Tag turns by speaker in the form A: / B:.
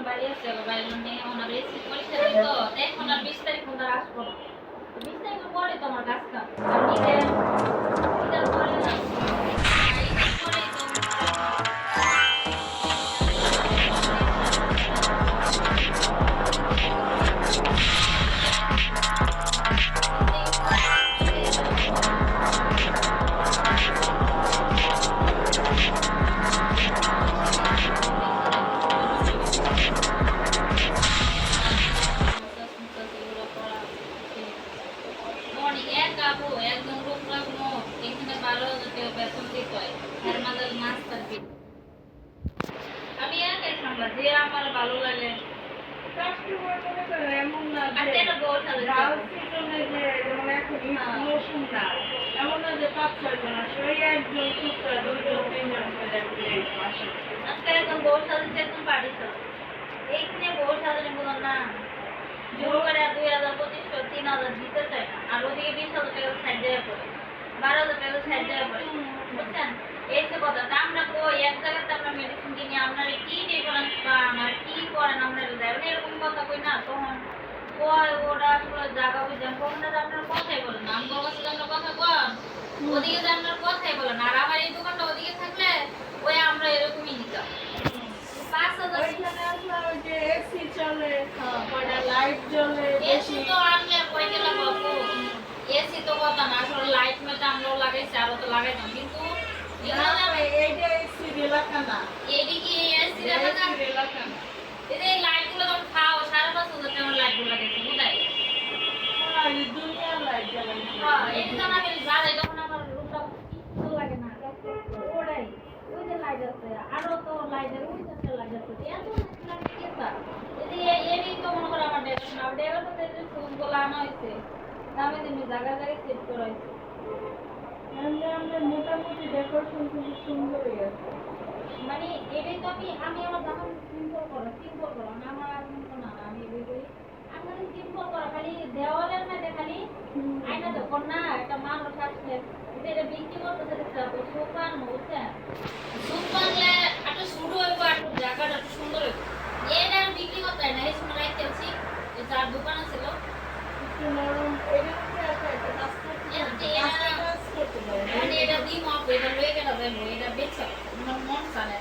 A: বাড়ি আছে বাড়ির নিয়ে ওনার এসি পরীক্ষা দিত এখন আর 20 তারিখ ওনার আসবো না 20 তারিখের পরে তো আমার কাজটা আর ঈদের পরে না ঈদের পরে তো মর্নিং এক আপু একদম রূপ রাখবো এখানে 12,000 টাকা বেতন দিতে হয় এর মাঝে নাস্তার বিল আমি একাই সামলা যে আমার ভালো লাগে
B: কাস্টমার মনে করে এমন না
A: আর
B: যে
A: তেরো বউ সাথে
B: রাল সিজনে যে যেমন এখন মৌসুম না এমন না যে 5-6 জন আসে ওই একজন টুকরা 2-3 জন করে আসে
A: আজকে একদম বউ সাথে একদম পার্টি ছিল এইখানে বউ সাথে বললাম না জোর করে 2,000 2500 3,000 দিতে চাই না আর ওদিকে 20,000 টাকা সাইড দেওয়া পড়ে 12,000 টাকা সাইড দেওয়া পড়ে বুঝছেন এই যে কথাটা আমরা কই এক জায়গাতে আমরা মেডিসিন কিনে আপনারা কি ডিফারেন্স পান আর কি করেন আমরা দেবেন এরকম কথা কই না তখন কয় ওরা আসলে জায়গা বুঝেন কখনো যে আপনার কথাই বলেন না আমার কাছে যে আপনার কথা কন ওদিকে যে আপনার কথাই বলেন আর আমার এই দোকানটা ওদিকে থাকলে ওই আমরা এরকমই নিতাম 5,000
B: ওইখানে আসলে ওই যে এসি চলে কয়টা লাইট জ্বলে
A: এসি তো আনলে কই গেলাম বাবু এসি তো কথা না আসলে লাইট মেটা আমরাও লাগাইছি আরো তো লাগাইতাম কিন্তু
B: এইটা এসি এলাকা না
A: এদিকে এসি দেখা না
B: এসি এলাকা না
A: এই যে লাইট গুলো যখন খাও 5,500 টাকার লাইট গুলো লাগাইছি বুঝাই
B: আর দুনিয়ার লাইট জ্বালাইছে
A: হ্যাঁ এই যে আমি জ্বালাই তখন আমার রুমটা কিছু লাগে না ওটাই ওই যে লাইট আছে আরো তো লাইটের ওই যে লাইট আছে এত লাইট কি স্যার এই তো মনে করো আমার ডেটা না ডেটা তো যে ফোন গুলো আনা হয়েছে দামে দামে জায়গা জায়গায় সেট করা হয়েছে
B: আমরা মোটামুটি ডেকোরেশন খুব সুন্দরই আছে
A: মানে এটাই তো আমি আমার যখন সিম্পল করা না আমার আর মনে না আমি এটাই করি আমার সিম্পল করা খালি দেওয়ালের মধ্যে খালি আয়না যখন না একটা মানুষ আসলে এটা বিক্রি করতেছে দেখতে সুপান বুঝছেন সুপানলে একটা শুরু হইব একটু জায়গাটা একটু সুন্দর হইব এটা আর বিক্রি করতে হয় না এই সময় রাখতেছি যার দোকান ছিল
B: একটু নরম এটা কি আছে একটা কাজ করতে পারে
A: এটা দিই মাপ এটা লয়ে গেল এটা বেচা মন চায় না